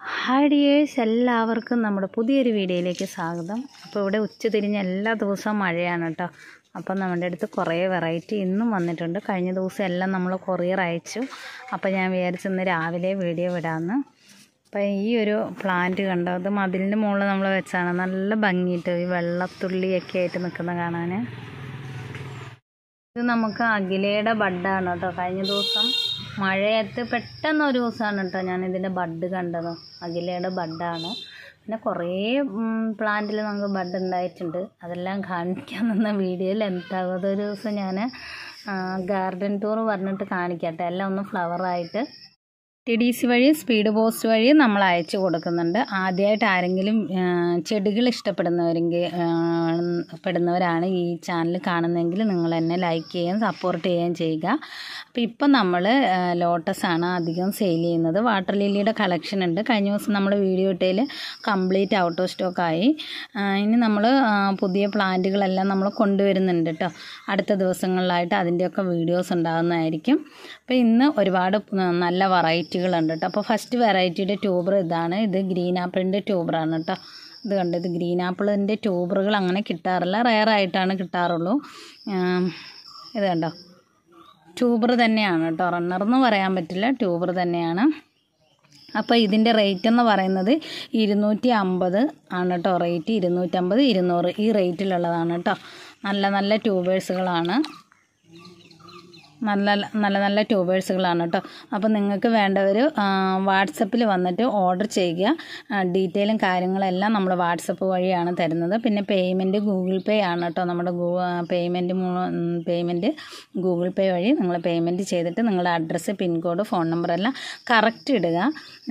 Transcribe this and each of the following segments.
Hi dears, എല്ലാവർക്കും നമ്മുടെ പുതിയൊരു വീഡിയോയിലേക്ക് സ്വാഗതം. അപ്പോൾ ഇവിടെ ഉച്ചതിരിഞ്ഞ് എല്ലാ ദിവസവും മഴയാണ് കേട്ടോ. അപ്പം നമ്മുടെ അടുത്ത് കുറേ വെറൈറ്റി ഇന്നും വന്നിട്ടുണ്ട്. കഴിഞ്ഞ ദിവസം എല്ലാം നമ്മൾ കൊറിയർ അയച്ചു. അപ്പോൾ ഞാൻ വിചാരിച്ചിന്ന് രാവിലെ വീഡിയോ വിടാമെന്ന്. അപ്പോൾ ഈ ഒരു പ്ലാന്റ് കണ്ടോ, അത് മതിലിൻ്റെ മുകളിൽ നമ്മൾ വെച്ചാണ്. നല്ല ഭംഗിയിട്ട് ഈ വെള്ളത്തുള്ളിയൊക്കെ ആയിട്ട് നിൽക്കുന്ന കാണാൻ. ഇത് നമുക്ക് അഖിലയുടെ ബഡാണ് കേട്ടോ. കഴിഞ്ഞ ദിവസം മഴയത്ത് പെട്ടെന്ന് ഒരു ദിവസമാണ് കേട്ടോ ഞാനിതിൻ്റെ ബഡ് കണ്ടത്. അഖിലയുടെ ബഡാണ്. പിന്നെ കുറേ പ്ലാന്റിൽ നമുക്ക് ബഡ് ഉണ്ടായിട്ടുണ്ട്. അതെല്ലാം കാണിക്കാൻ നിന്ന വീഡിയോ ലെങ്താകും. അതൊരു ദിവസം ഞാൻ ഗാർഡൻ ടൂർ പറഞ്ഞിട്ട് കാണിക്കട്ടെ. എല്ലാം ഒന്ന് ഫ്ലവറായിട്ട് TDC വഴി സ്പീഡ് പോസ്റ്റ് വഴി നമ്മൾ അയച്ചു കൊടുക്കുന്നുണ്ട്. ആദ്യമായിട്ട് ആരെങ്കിലും ചെടികൾ ഇഷ്ടപ്പെടുന്നവരാണ് ഈ ചാനൽ കാണുന്നതെങ്കിൽ നിങ്ങൾ എന്നെ ലൈക്ക് ചെയ്യുകയും സപ്പോർട്ട് ചെയ്യുകയും ചെയ്യുക. അപ്പോൾ ഇപ്പം നമ്മൾ ലോട്ടസാണ് അധികം സെയിൽ ചെയ്യുന്നത്. വാട്ടർ ലില്ലിയുടെ കളക്ഷൻ ഉണ്ട്. കഴിഞ്ഞ ദിവസം നമ്മൾ വീഡിയോ ഇട്ടതിൽ കംപ്ലീറ്റ് ഔട്ട് ഓഫ് സ്റ്റോക്കായി. ഇനി നമ്മൾ പുതിയ പ്ലാന്റുകളെല്ലാം നമ്മൾ കൊണ്ടുവരുന്നുണ്ട് കേട്ടോ. അടുത്ത ദിവസങ്ങളിലായിട്ട് അതിൻ്റെയൊക്കെ വീഡിയോസ് ഉണ്ടാകുന്നതായിരിക്കും. അപ്പോൾ ഇന്ന് ഒരുപാട് നല്ല വെറൈറ്റികളുണ്ട് കേട്ടോ. അപ്പോൾ ഫസ്റ്റ് വെറൈറ്റിയുടെ ട്യൂബർ ഇതാണ്. ഇത് ഗ്രീൻ ആപ്പിളിൻ്റെ ട്യൂബറാണ് കേട്ടോ. ഇത് കണ്ടോ, ഇത് ഗ്രീൻ ആപ്പിളിൻ്റെ ട്യൂബറുകൾ അങ്ങനെ കിട്ടാറില്ല, റെയറായിട്ടാണ് കിട്ടാറുള്ളൂ. ഇത് കണ്ടോ, ട്യൂബർ തന്നെയാണ് കേട്ടോ. റണ്ണറെന്ന് പറയാൻ പറ്റില്ല, ട്യൂബർ തന്നെയാണ്. അപ്പോൾ ഇതിൻ്റെ റേറ്റ് എന്ന് പറയുന്നത് 250 ആണ് കേട്ടോ. റേറ്റ് 250, 200 ഈ റേറ്റിലുള്ളതാണ് കേട്ടോ. നല്ല നല്ല ട്യൂബേഴ്സുകളാണ്, നല്ല ട്യൂബേഴ്സുകളാണ് കേട്ടോ. അപ്പോൾ നിങ്ങൾക്ക് വേണ്ടവർ വാട്സപ്പിൽ വന്നിട്ട് ഓർഡർ ചെയ്യുക. ഡീറ്റെയിലും കാര്യങ്ങളെല്ലാം നമ്മൾ വാട്സപ്പ് വഴിയാണ് തരുന്നത്. പിന്നെ പേയ്മെൻറ്റ് ഗൂഗിൾ പേ ആണ് കേട്ടോ. നമ്മുടെ പേയ്മെൻറ്റ് ഗൂഗിൾ പേ വഴി നിങ്ങൾ പേയ്മെൻറ്റ് ചെയ്തിട്ട് നിങ്ങളുടെ അഡ്രസ്സ്, പിൻകോഡ്, ഫോൺ നമ്പറെല്ലാം കറക്റ്റ് ഇടുക.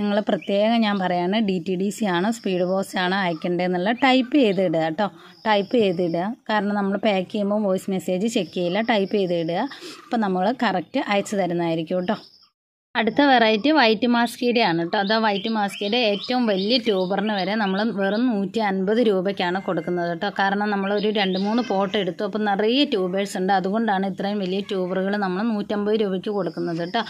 നിങ്ങൾ പ്രത്യേകം ഞാൻ പറയാണ്, DTDC ആണ്, സ്പീഡ് പോസ്റ്റ് ആണ് അയക്കേണ്ടതെന്നുള്ള ടൈപ്പ് ചെയ്ത് ഇടുക കേട്ടോ. ടൈപ്പ് ചെയ്തിടുക. കാരണം നമ്മൾ പാക്ക് ചെയ്യുമ്പോൾ വോയിസ് മെസ്സേജ് ചെക്ക് ചെയ്യില്ല, ടൈപ്പ് ചെയ്ത് ഇടുക. അപ്പോൾ നമ്മൾ കറക്റ്റ് അയച്ചു തരുന്നതായിരിക്കും കേട്ടോ. അടുത്ത വെറൈറ്റി വൈറ്റ് മാസ്കീഡ ആണ് കേട്ടോ. അതാ വൈറ്റ് മാസ്കീഡ ഏറ്റവും വലിയ ട്യൂബറിന് വരെ നമ്മൾ വെറും 150 രൂപയ്ക്കാണ് കൊടുക്കുന്നത് കേട്ടോ. കാരണം നമ്മളൊരു 2-3 പോട്ട് എടുത്തു. അപ്പോൾ നിറയെ ട്യൂബേഴ്സ് ഉണ്ട്. അതുകൊണ്ടാണ് ഇത്രയും വലിയ ട്യൂബറുകൾ നമ്മൾ 150 രൂപയ്ക്ക് കൊടുക്കുന്നത് കേട്ടോ.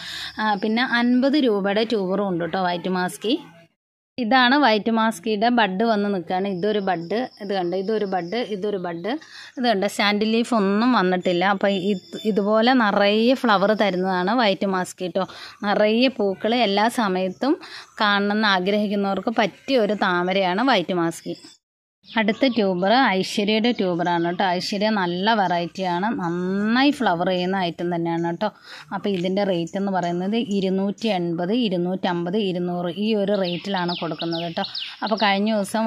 പിന്നെ 50 രൂപയുടെ ട്യൂബറും ഉണ്ട് കേട്ടോ വൈറ്റ് മാസ്കി. ഇതാണ് വൈറ്റ് മാസ്കിയുടെ ബഡ് വന്ന് നിൽക്കുകയാണ്. ഇതൊരു ബഡ്, ഇത് കണ്ട്, ഇതൊരു ബഡ്, ഇതൊരു ബഡ്. ഇത് കണ്ട്, സ്റ്റാൻഡ് ലീഫ് ഒന്നും വന്നിട്ടില്ല. അപ്പോൾ ഇതുപോലെ നിറയെ ഫ്ലവർ തരുന്നതാണ് വൈറ്റ് മാസ്കി കേട്ടോ. നിറയെ പൂക്കൾ എല്ലാ സമയത്തും കാണണമെന്ന് ആഗ്രഹിക്കുന്നവർക്ക് പറ്റിയ ഒരു താമരയാണ് വൈറ്റ് മാസ്കി. അടുത്ത ട്യൂബർ ഐശ്വര്യയുടെ ട്യൂബറാണ് കേട്ടോ. ഐശ്വര്യ നല്ല വെറൈറ്റിയാണ്, നന്നായി ഫ്ലവർ ചെയ്യുന്ന ഐറ്റം തന്നെയാണ് കേട്ടോ. അപ്പോൾ ഇതിൻ്റെ റേറ്റ് എന്ന് പറയുന്നത് 280, 250, 200 ഈ ഒരു റേറ്റിലാണ് കൊടുക്കുന്നത് കേട്ടോ. അപ്പോൾ കഴിഞ്ഞ ദിവസം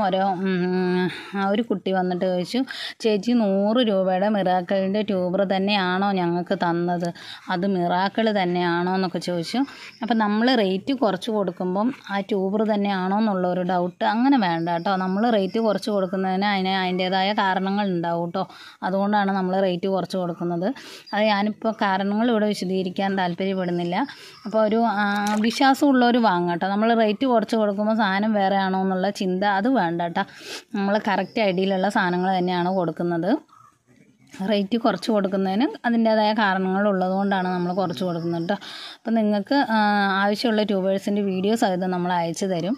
ഒരു കുട്ടി വന്നിട്ട് ചോദിച്ചു, ചേച്ചി 100 രൂപയുടെ മിറാക്കിളിൻ്റെ ട്യൂബർ തന്നെയാണോ ഞങ്ങൾക്ക് തന്നത്, അത് മിറാക്കിൾ തന്നെയാണോ എന്നൊക്കെ ചോദിച്ചു. അപ്പോൾ നമ്മൾ റേറ്റ് കുറച്ച് കൊടുക്കുമ്പം ആ ട്യൂബർ തന്നെയാണോ എന്നുള്ളൊരു ഡൗട്ട് അങ്ങനെ വേണ്ട കേട്ടോ. നമ്മൾ റേറ്റ് കുറച്ച് കൊടുക്കുന്നതിന് അതിൻ്റേതായ കാരണങ്ങൾ ഉണ്ടാവും കേട്ടോ. അതുകൊണ്ടാണ് നമ്മൾ റേറ്റ് കുറച്ച് കൊടുക്കുന്നത്. അത് ഞാനിപ്പോൾ കാരണങ്ങൾ ഇവിടെ വിശദീകരിക്കാൻ താല്പര്യപ്പെടുന്നില്ല. അപ്പോൾ ഒരു വിശ്വാസമുള്ളവർ വാങ്ങുക കേട്ടോ. നമ്മൾ റേറ്റ് കുറച്ച് കൊടുക്കുമ്പോൾ സാധനം വേറെ ആണോ എന്നുള്ള ചിന്ത അത് വേണ്ട കേട്ടോ. നമ്മൾ കറക്റ്റ് ഐഡിയയിലുള്ള സാധനങ്ങൾ തന്നെയാണ് കൊടുക്കുന്നത്. റേറ്റ് കുറച്ച് കൊടുക്കുന്നതിന് അതിൻ്റേതായ കാരണങ്ങൾ ഉള്ളതുകൊണ്ടാണ് നമ്മൾ കുറച്ച് കൊടുക്കുന്നത് കേട്ടോ. അപ്പോൾ നിങ്ങൾക്ക് ആവശ്യമുള്ള ട്യൂബേഴ്സിൻ്റെ വീഡിയോ സഹിതം നമ്മൾ അയച്ചു തരും.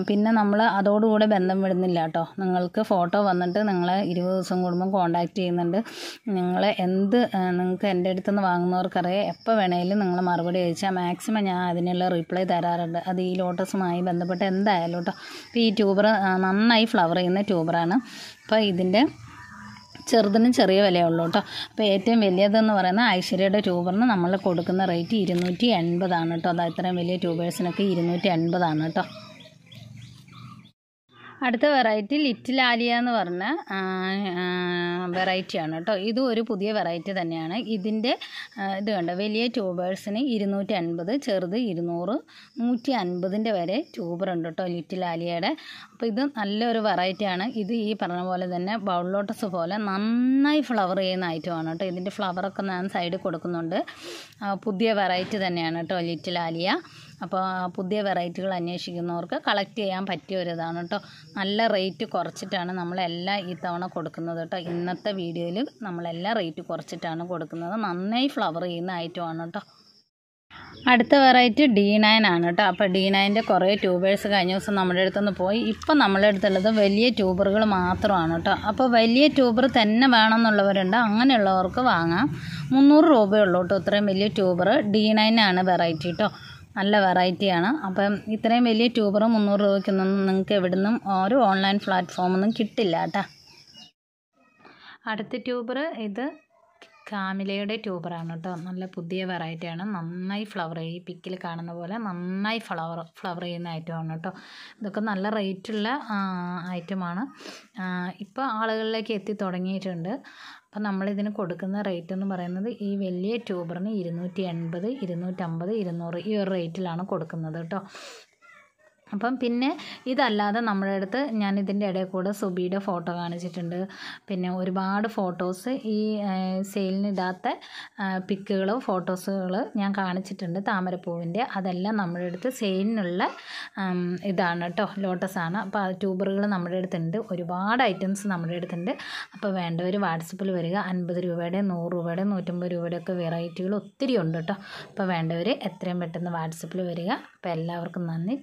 പിന്നെ നമ്മൾ അതോടുകൂടെ ബന്ധം വിടുന്നില്ല കേട്ടോ. നിങ്ങൾക്ക് ഫോട്ടോ വന്നിട്ട് നിങ്ങളെ 20 ദിവസം കൂടുമ്പോൾ കോൺടാക്റ്റ് ചെയ്യുന്നുണ്ട്. നിങ്ങൾക്ക് എൻ്റെ അടുത്തുനിന്ന് വാങ്ങുന്നവർക്കറിയാം, എപ്പോൾ വേണേലും നിങ്ങൾ മറുപടി അയച്ചാൽ മാക്സിമം ഞാൻ അതിനുള്ള റിപ്ലൈ തരാറുണ്ട്. അത് ഈ ലോട്ടസുമായി ബന്ധപ്പെട്ട് എന്തായാലും കേട്ടോ. അപ്പോൾ ഈ ട്യൂബർ നന്നായി ഫ്ലവർ ചെയ്യുന്ന ട്യൂബറാണ്. അപ്പോൾ ഇതിൻ്റെ ചെറുതിനും ചെറിയ വിലയുള്ളൂ കേട്ടോ. അപ്പോൾ ഏറ്റവും വലിയതെന്ന് പറയുന്നത് ഐശ്വര്യയുടെ ട്യൂബറിന് നമ്മൾ കൊടുക്കുന്ന റേറ്റ് 280 ആണ് കേട്ടോ. അത് ഇത്രയും വലിയ ട്യൂബേഴ്സിനൊക്കെ 280 ആണ് കേട്ടോ. അടുത്ത വെറൈറ്റി ലിറ്റിൽ ആലിയ എന്ന് പറഞ്ഞ വെറൈറ്റിയാണ് കേട്ടോ. ഇതും ഒരു പുതിയ വെറൈറ്റി തന്നെയാണ്. ഇതിൻ്റെ ഇത് കണ്ടോ, വലിയ ട്യൂബേഴ്സിന് 250, ചെറുത് 200, 150 വരെ ട്യൂബർ ഉണ്ട് കേട്ടോ ലിറ്റിൽ ആലിയയുടെ. അപ്പോൾ ഇത് നല്ലൊരു വെറൈറ്റിയാണ്. ഇത് ഈ പറഞ്ഞ പോലെ തന്നെ ബൗൾ ലോട്ടസ് പോലെ നന്നായി ഫ്ലവർ ചെയ്യുന്ന ഐറ്റമാണ് കേട്ടോ. ഇതിൻ്റെ ഫ്ലവറൊക്കെ ഞാൻ സൈഡിൽ കൊടുക്കുന്നുണ്ട്. പുതിയ വെറൈറ്റി തന്നെയാണ് കേട്ടോ ലിറ്റിൽ ആലിയ. അപ്പോൾ പുതിയ വെറൈറ്റികൾ അന്വേഷിക്കുന്നവർക്ക് കളക്ട് ചെയ്യാൻ പറ്റിയ ഒരു ഇതാണ് കേട്ടോ. നല്ല റേറ്റ് കുറച്ചിട്ടാണ് നമ്മളെല്ലാം ഈ തവണ കൊടുക്കുന്നത് കേട്ടോ. ഇന്നത്തെ വീഡിയോയിൽ നമ്മളെല്ലാം റേറ്റ് കുറച്ചിട്ടാണ് കൊടുക്കുന്നത്. നന്നായി ഫ്ലവർ ചെയ്യുന്ന ഐറ്റമാണ് കേട്ടോ. അടുത്ത വെറൈറ്റി D9 ആണ് കേട്ടോ. അപ്പോൾ D9ൻ്റെ കുറേ ട്യൂബേഴ്സ് കഴിഞ്ഞ ദിവസം നമ്മുടെ അടുത്തുനിന്ന് പോയി. ഇപ്പം നമ്മുടെ അടുത്തുള്ളത് വലിയ ട്യൂബറുകൾ മാത്രമാണ് കേട്ടോ. അപ്പോൾ വലിയ ട്യൂബർ തന്നെ വേണമെന്നുള്ളവരുണ്ട്, അങ്ങനെയുള്ളവർക്ക് വാങ്ങാം. 300 രൂപയുള്ളൂ കേട്ടോ ഇത്രയും വലിയ ട്യൂബർ. D9 ആണ് വെറൈറ്റി കേട്ടോ, നല്ല വെറൈറ്റിയാണ്. അപ്പം ഇത്രയും വലിയ ട്യൂബർ 300 രൂപയ്ക്കൊന്നും നിങ്ങൾക്ക് എവിടുന്നും ഒരു ഓൺലൈൻ പ്ലാറ്റ്ഫോമൊന്നും കിട്ടില്ല കേട്ടോ. അടുത്ത ട്യൂബർ ഇത് കാമിലയുടെ ട്യൂബറാണ് കേട്ടോ. നല്ല പുതിയ വെറൈറ്റിയാണ്, നന്നായി ഫ്ലവർ ചെയ്യും. ഈ പിക്കിൽ കാണുന്ന പോലെ നന്നായി ഫ്ലവർ ചെയ്യുന്ന ഐറ്റമാണ് കേട്ടോ. ഇതൊക്കെ നല്ല റേറ്റുള്ള ഐറ്റമാണ്. ഇപ്പോൾ ആളുകളിലേക്ക് എത്തി തുടങ്ങിയിട്ടുണ്ട്. അപ്പം നമ്മളിതിന് കൊടുക്കുന്ന റേറ്റ് എന്ന് പറയുന്നത് ഈ വലിയ ട്യൂബറിന് 280, 250, 200 ഈ ഒരു റേറ്റിലാണ് കൊടുക്കുന്നത് കേട്ടോ. അപ്പം പിന്നെ ഇതല്ലാതെ നമ്മുടെ അടുത്ത് ഞാൻ ഇതിൻ്റെ ഇടയിൽ കൂടെ സുബിയുടെ ഫോട്ടോ കാണിച്ചിട്ടുണ്ട്. പിന്നെ ഒരുപാട് ഫോട്ടോസ് ഈ സെയിലിനിടാത്ത പിക്കുകളോ ഫോട്ടോസുകൾ ഞാൻ കാണിച്ചിട്ടുണ്ട് താമരപ്പൂവിൻ്റെ. അതെല്ലാം നമ്മുടെ അടുത്ത് സെയിലിനുള്ള ഇതാണ് കേട്ടോ, ലോട്ടസാണ്. അപ്പോൾ ആ ട്യൂബറുകൾ നമ്മുടെ അടുത്തുണ്ട്, ഒരുപാട് ഐറ്റംസ് നമ്മുടെ അടുത്തുണ്ട്. അപ്പോൾ വേണ്ടവർ വാട്സപ്പിൽ വരിക. 50 രൂപയുടെ 100 രൂപയുടെ 150 രൂപയുടെ ഒക്കെ വെറൈറ്റികൾ ഒത്തിരി ഉണ്ട് കേട്ടോ. അപ്പോൾ വേണ്ടവർ എത്രയും പെട്ടെന്ന് വാട്സപ്പിൽ വരിക. അപ്പോൾ എല്ലാവർക്കും നന്ദി.